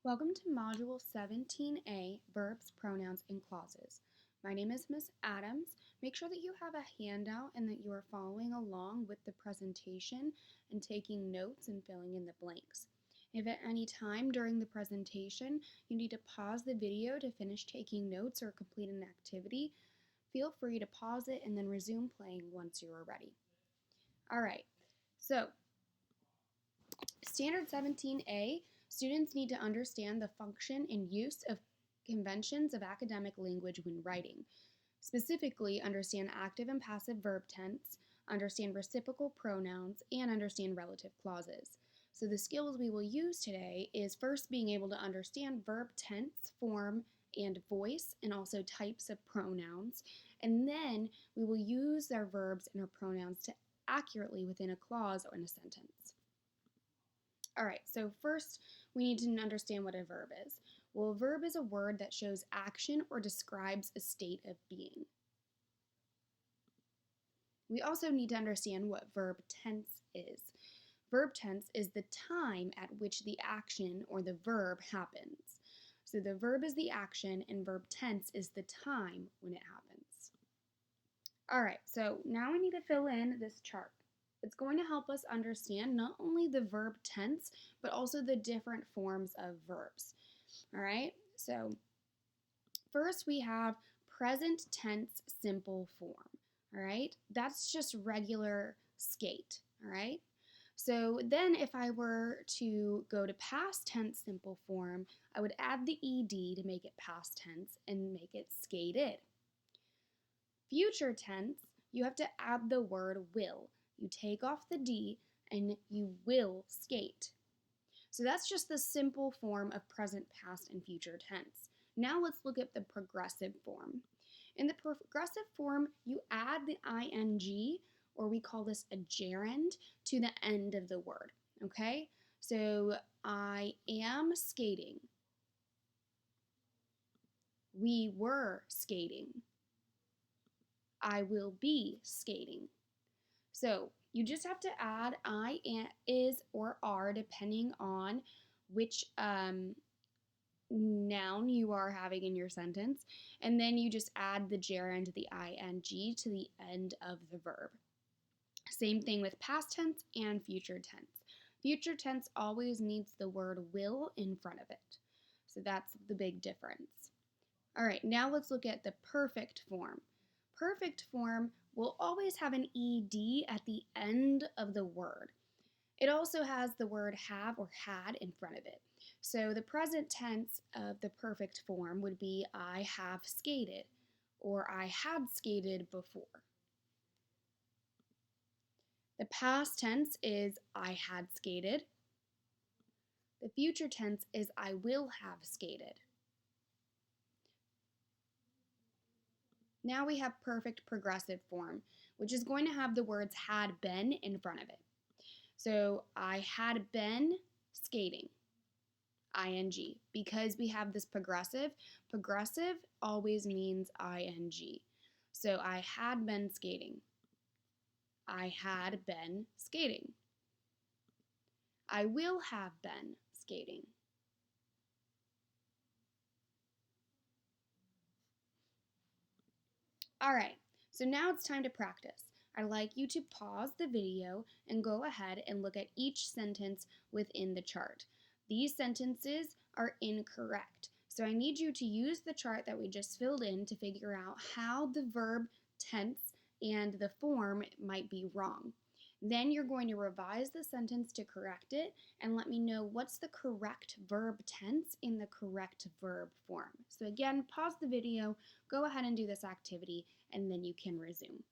Welcome to Module 17A, Verbs, Pronouns, and Clauses. My name is Miss Adams. Make sure that you have a handout and that you are following along with the presentation and taking notes and filling in the blanks. If at any time during the presentation you need to pause the video to finish taking notes or complete an activity, feel free to pause it and then resume playing once you are ready. All right, so Standard 17A, students need to understand the function and use of conventions of academic language when writing. Specifically, understand active and passive verb tense, understand reciprocal pronouns, and understand relative clauses. So the skills we will use today is first being able to understand verb tense, form, and voice, and also types of pronouns. And then we will use their verbs and their pronouns to accurately within a clause or in a sentence. All right, so first we need to understand what a verb is. Well, a verb is a word that shows action or describes a state of being. We also need to understand what verb tense is. Verb tense is the time at which the action or the verb happens. So the verb is the action and verb tense is the time when it happens. All right, so now we need to fill in this chart. It's going to help us understand not only the verb tense, but also the different forms of verbs. All right, so first we have present tense simple form. All right, that's just regular skate. All right, so then if I were to go to past tense simple form, I would add the ed to make it past tense and make it skated. Future tense, you have to add the word will. You take off the D and you will skate. So that's just the simple form of present, past, and future tense. Now let's look at the progressive form. In the progressive form, you add the ing, or we call this a gerund, to the end of the word, okay? So I am skating. We were skating. I will be skating. So you just have to add I, is, or are depending on which noun you are having in your sentence. And then you just add the gerund, the ing, to the end of the verb. Same thing with past tense and future tense. Future tense always needs the word will in front of it. So that's the big difference. All right, now let's look at the perfect form. Perfect form will always have an ed at the end of the word. It also has the word have or had in front of it. So the present tense of the perfect form would be I have skated or I had skated before. The past tense is I had skated. The future tense is I will have skated. Now we have perfect progressive form, which is going to have the words had been in front of it. So I had been skating, ing. Because we have this progressive always means ing. So I had been skating. I had been skating. I will have been skating. All right, so now it's time to practice. I'd like you to pause the video and go ahead and look at each sentence within the chart. These sentences are incorrect, so I need you to use the chart that we just filled in to figure out how the verb tense and the form might be wrong. Then you're going to revise the sentence to correct it and let me know what's the correct verb tense in the correct verb form. So again, pause the video, go ahead and do this activity, and then you can resume.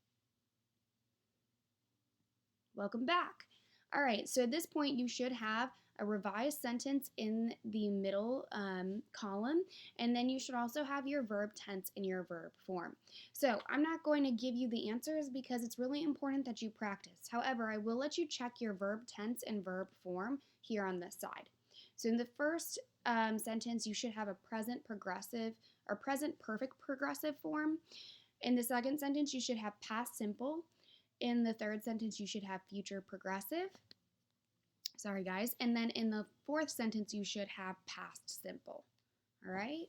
Welcome back. All right, so at this point you should have a revised sentence in the middle column, and then you should also have your verb tense in your verb form. So I'm not going to give you the answers because it's really important that you practice. However, I will let you check your verb tense and verb form here on this side. So in the first sentence, you should have a present progressive or present perfect progressive form. In the second sentence, you should have past simple. In the third sentence, you should have future progressive. Sorry, guys. And then in the fourth sentence, you should have past simple. All right?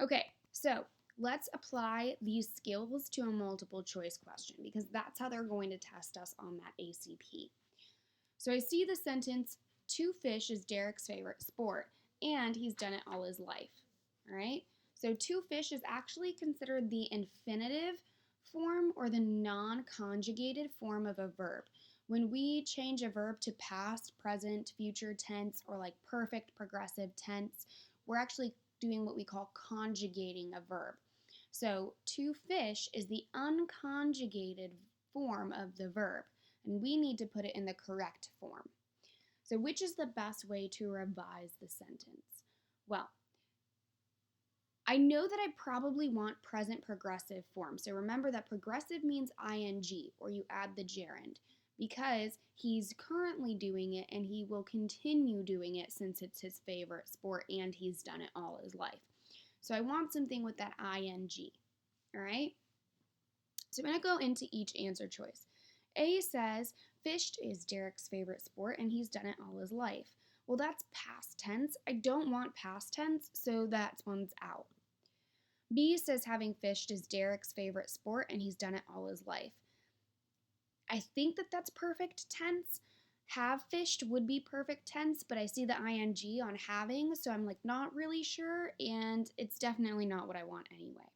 Okay, so let's apply these skills to a multiple choice question because that's how they're going to test us on that ACP. So I see the sentence, to fish is Derek's favorite sport, and he's done it all his life. All right? So to fish is actually considered the infinitive form or the non-conjugated form of a verb. When we change a verb to past, present, future tense, or like perfect progressive tense, we're actually doing what we call conjugating a verb. So to fish is the unconjugated form of the verb, and we need to put it in the correct form. So which is the best way to revise the sentence? Well, I know that I probably want present progressive form. So remember that progressive means ing, or you add the gerund, because he's currently doing it and he will continue doing it since it's his favorite sport and he's done it all his life. So I want something with that ing, all right? So I'm going to go into each answer choice. A says, fished is Derek's favorite sport and he's done it all his life. Well, that's past tense. I don't want past tense, so that one's out. B says having fished is Derek's favorite sport and he's done it all his life. I think that that's perfect tense. Have fished would be perfect tense, but I see the ing on having, so I'm like not really sure, and it's definitely not what I want anyway.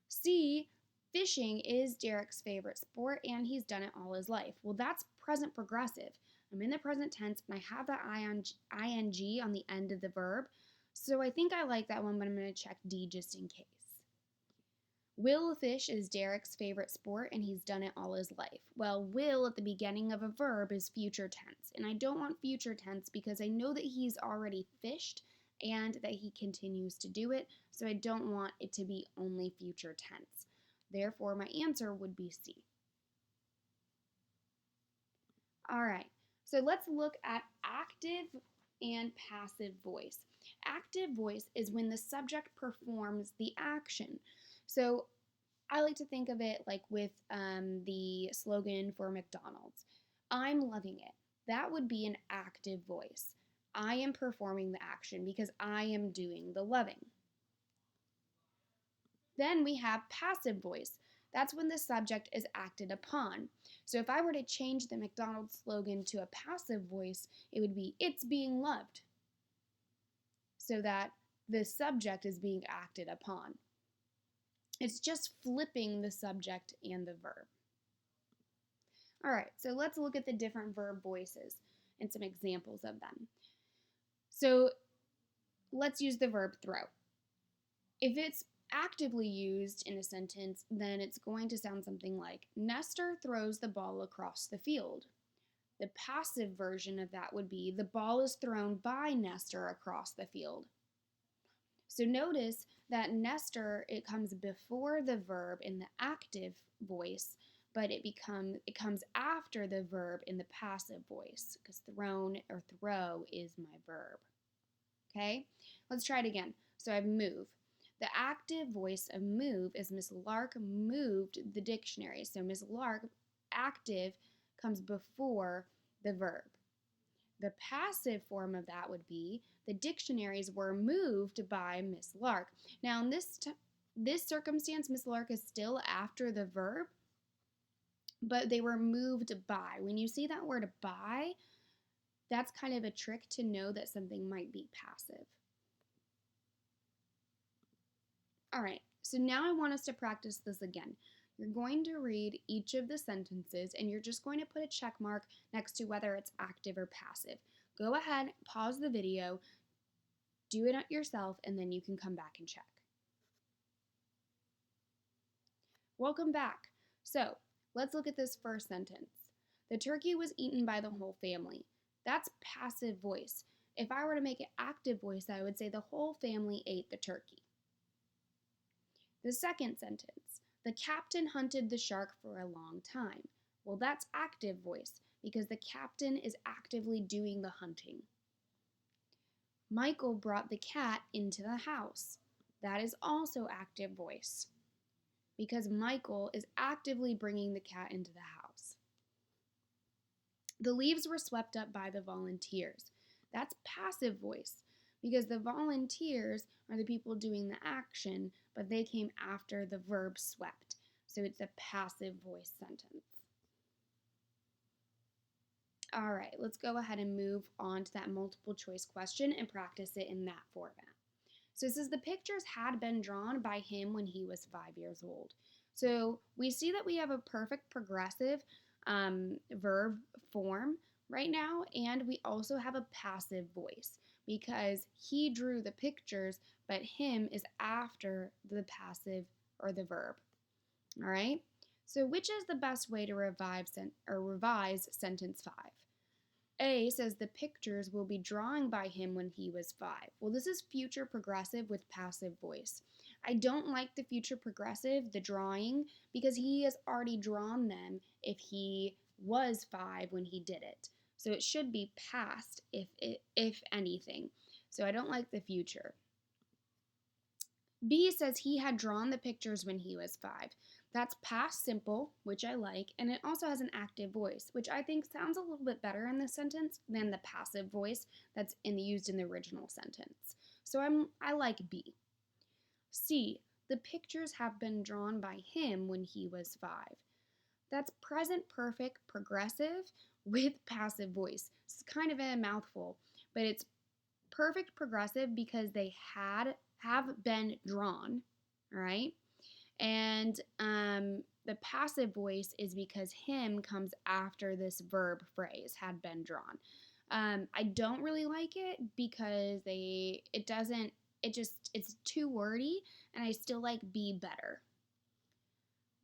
C, fishing is Derek's favorite sport and he's done it all his life. Well, that's present progressive. I'm in the present tense and I have that ing on the end of the verb, so I think I like that one, but I'm going to check D just in case. Will fish is Derek's favorite sport and he's done it all his life. Well, will at the beginning of a verb is future tense, and I don't want future tense because I know that he's already fished and that he continues to do it, so I don't want it to be only future tense. Therefore, my answer would be C. All right, so let's look at active and passive voice. Active voice is when the subject performs the action. So I like to think of it like with the slogan for McDonald's. I'm loving it. That would be an active voice. I am performing the action because I am doing the loving. Then we have passive voice. That's when the subject is acted upon. So if I were to change the McDonald's slogan to a passive voice, it would be, it's being loved. So that the subject is being acted upon. It's just flipping the subject and the verb. All right, so let's look at the different verb voices and some examples of them. So let's use the verb throw. If it's actively used in a sentence, then it's going to sound something like, Nestor throws the ball across the field. The passive version of that would be, the ball is thrown by Nestor across the field. So notice that Nestor, it comes before the verb in the active voice, but it comes after the verb in the passive voice, because thrown or throw is my verb. Okay, let's try it again. So I have move. The active voice of move is Miss Lark moved the dictionary. So Miss Lark, active, comes before the verb. The passive form of that would be the dictionaries were moved by Miss Lark. Now in this circumstance, Miss Lark is still after the verb, but they were moved by. When you see that word by, that's kind of a trick to know that something might be passive. All right, so now I want us to practice this again. You're going to read each of the sentences and you're just going to put a check mark next to whether it's active or passive. Go ahead, pause the video, do it yourself, and then you can come back and check. Welcome back. So let's look at this first sentence. The turkey was eaten by the whole family. That's passive voice. If I were to make it active voice, I would say the whole family ate the turkey. The second sentence, the captain hunted the shark for a long time. Well, that's active voice because the captain is actively doing the hunting. Michael brought the cat into the house. That is also active voice because Michael is actively bringing the cat into the house. The leaves were swept up by the volunteers. That's passive voice because the volunteers are the people doing the action, but they came after the verb swept. So it's a passive voice sentence. All right, let's go ahead and move on to that multiple choice question and practice it in that format. So it says the pictures had been drawn by him when he was 5 years old. So we see that we have a perfect progressive verb form right now, and we also have a passive voice because he drew the pictures, but him is after the passive or the verb. All right. So which is the best way to revise sentence 5? A says the pictures will be drawing by him when he was 5. Well, this is future progressive with passive voice. I don't like the future progressive, the drawing, because he has already drawn them if he was 5 when he did it. So it should be past if anything. So I don't like the future. B says he had drawn the pictures when he was 5. That's past simple, which I like, and it also has an active voice, which I think sounds a little bit better in this sentence than the passive voice that's used in the original sentence. So I like B. C, the pictures have been drawn by him when he was 5. That's present perfect progressive with passive voice. It's kind of a mouthful, but it's perfect progressive because they have been drawn, all right? And the passive voice is because him comes after this verb phrase, had been drawn. I don't really like it because it's too wordy, and I still like B better.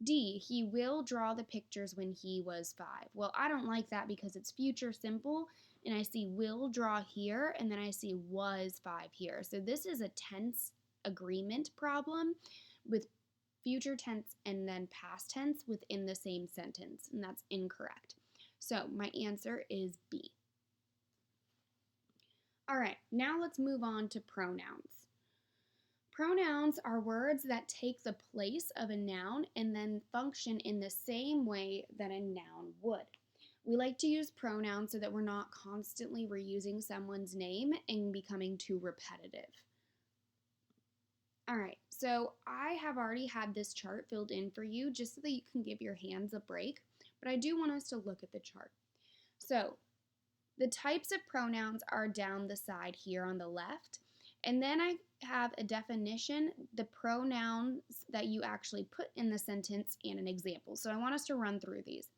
D, he will draw the pictures when he was 5. Well, I don't like that because it's future simple, and I see will draw here, and then I see was 5 here. So this is a tense agreement problem with future tense and then past tense within the same sentence, and that's incorrect. So my answer is B. All right, now let's move on to pronouns. Pronouns are words that take the place of a noun and then function in the same way that a noun would. We like to use pronouns so that we're not constantly reusing someone's name and becoming too repetitive. All right, so I have already had this chart filled in for you just so that you can give your hands a break, but I do want us to look at the chart. So the types of pronouns are down the side here on the left, and then I have a definition, the pronouns that you actually put in the sentence, and an example. So I want us to run through these.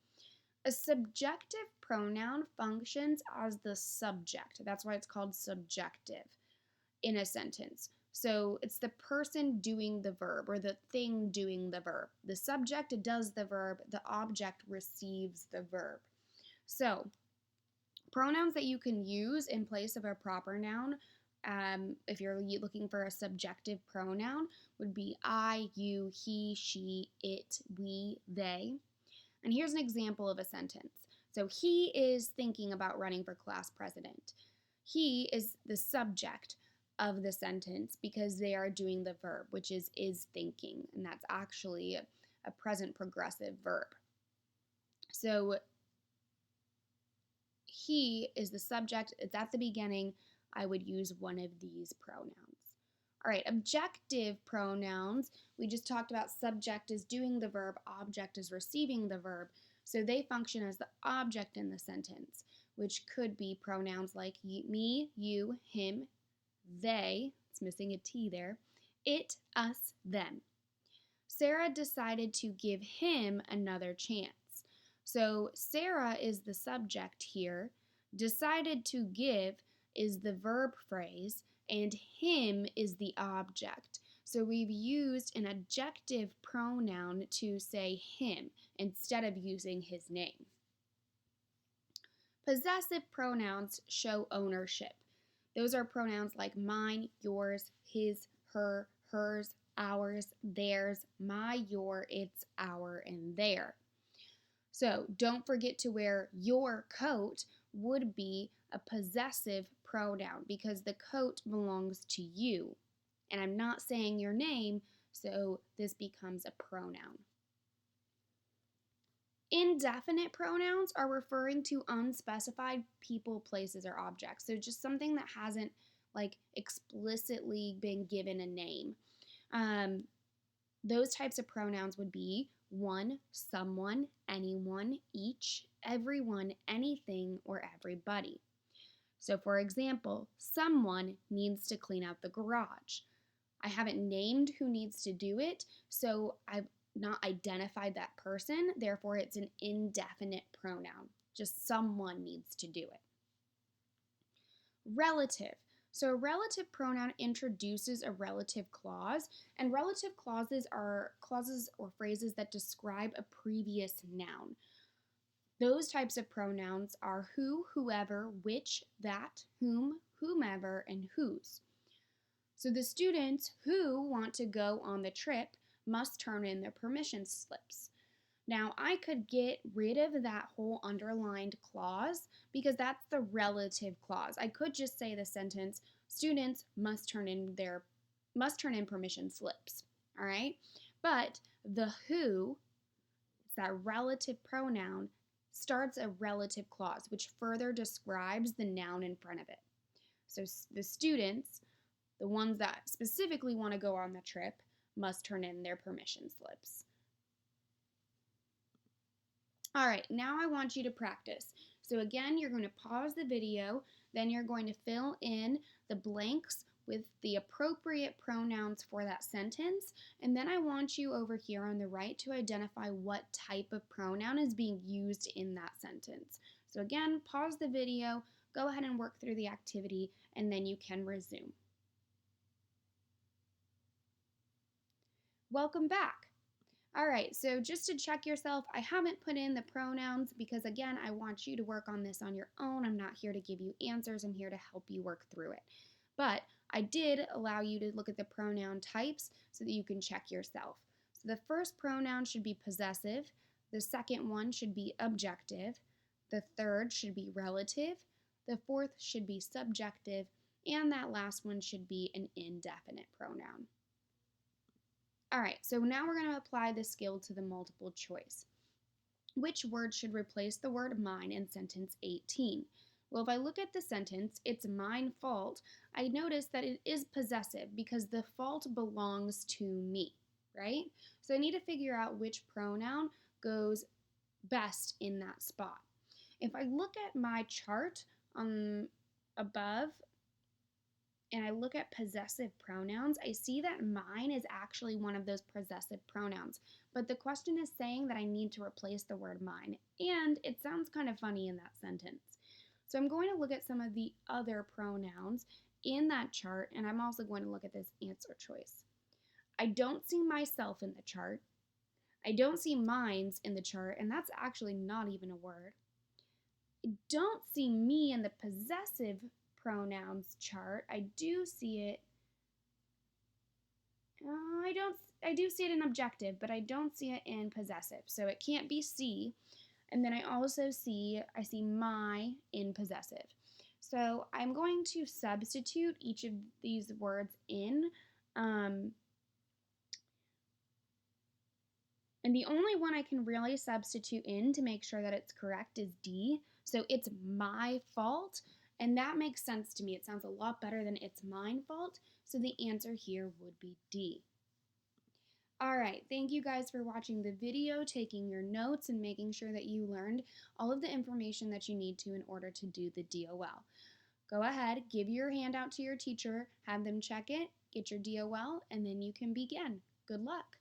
A subjective pronoun functions as the subject. That's why it's called subjective in a sentence. So it's the person doing the verb or the thing doing the verb. The subject does the verb, the object receives the verb. So pronouns that you can use in place of a proper noun, if you're looking for a subjective pronoun, would be I, you, he, she, it, we, they. And here's an example of a sentence. So he is thinking about running for class president. He is the subject of the sentence because they are doing the verb, which is thinking, and that's actually a present progressive verb. So he is the subject, it's at the beginning. I would use one of these pronouns. All right, objective pronouns, we just talked about subject is doing the verb, object is receiving the verb, so they function as the object in the sentence, which could be pronouns like me, you, him, they, it's missing a T there, it, us, them. Sarah decided to give him another chance. So Sarah is the subject here, decided to give is the verb phrase, and him is the object. So we've used an adjective pronoun to say him instead of using his name. Possessive pronouns show ownership. Those are pronouns like mine, yours, his, her, hers, ours, theirs, my, your, its, our, and their. So don't forget to wear your coat would be a possessive pronoun because the coat belongs to you. And I'm not saying your name, so this becomes a pronoun. Indefinite pronouns are referring to unspecified people, places, or objects. So just something that hasn't like explicitly been given a name. Those types of pronouns would be one, someone, anyone, each, everyone, anything, or everybody. So, for example, someone needs to clean out the garage. I haven't named who needs to do it, so I've not identified that person. Therefore, it's an indefinite pronoun. Just someone needs to do it. Relative. So a relative pronoun introduces a relative clause, and relative clauses are clauses or phrases that describe a previous noun. Those types of pronouns are who, whoever, which, that, whom, whomever, and whose. So the students who want to go on the trip must turn in their permission slips. Now, I could get rid of that whole underlined clause because that's the relative clause. I could just say the sentence, students must turn in permission slips, all right? But the who, it's that relative pronoun, starts a relative clause, which further describes the noun in front of it. So the students, the ones that specifically want to go on the trip, must turn in their permission slips. All right, now I want you to practice. So again, you're going to pause the video, then you're going to fill in the blanks with the appropriate pronouns for that sentence, and then I want you over here on the right to identify what type of pronoun is being used in that sentence. So again, pause the video, go ahead and work through the activity, and then you can resume. Welcome back. All right, so just to check yourself, I haven't put in the pronouns because, again, I want you to work on this on your own. I'm not here to give you answers. I'm here to help you work through it. But I did allow you to look at the pronoun types so that you can check yourself. So the first pronoun should be possessive. The second one should be objective. The third should be relative. The fourth should be subjective. And that last one should be an indefinite pronoun. All right, so now we're going to apply this skill to the multiple choice. Which word should replace the word mine in sentence 18? Well, if I look at the sentence, it's mine fault, I notice that it is possessive because the fault belongs to me, right? So I need to figure out which pronoun goes best in that spot. If I look at my chart above, and I look at possessive pronouns, I see that mine is actually one of those possessive pronouns. But the question is saying that I need to replace the word mine, and it sounds kind of funny in that sentence. So I'm going to look at some of the other pronouns in that chart, and I'm also going to look at this answer choice. I don't see myself in the chart. I don't see mines in the chart, and that's actually not even a word. I don't see me in the possessive pronouns chart. I do see it. I do see it in objective, but I don't see it in possessive. So it can't be C. And then I also see my in possessive. So I'm going to substitute each of these words in. And the only one I can really substitute in to make sure that it's correct is D. So it's my fault. And that makes sense to me. It sounds a lot better than it's mine fault. So the answer here would be D. All right, thank you guys for watching the video, taking your notes, and making sure that you learned all of the information that you need to in order to do the DOL. Go ahead, give your handout to your teacher, have them check it, get your DOL, and then you can begin. Good luck.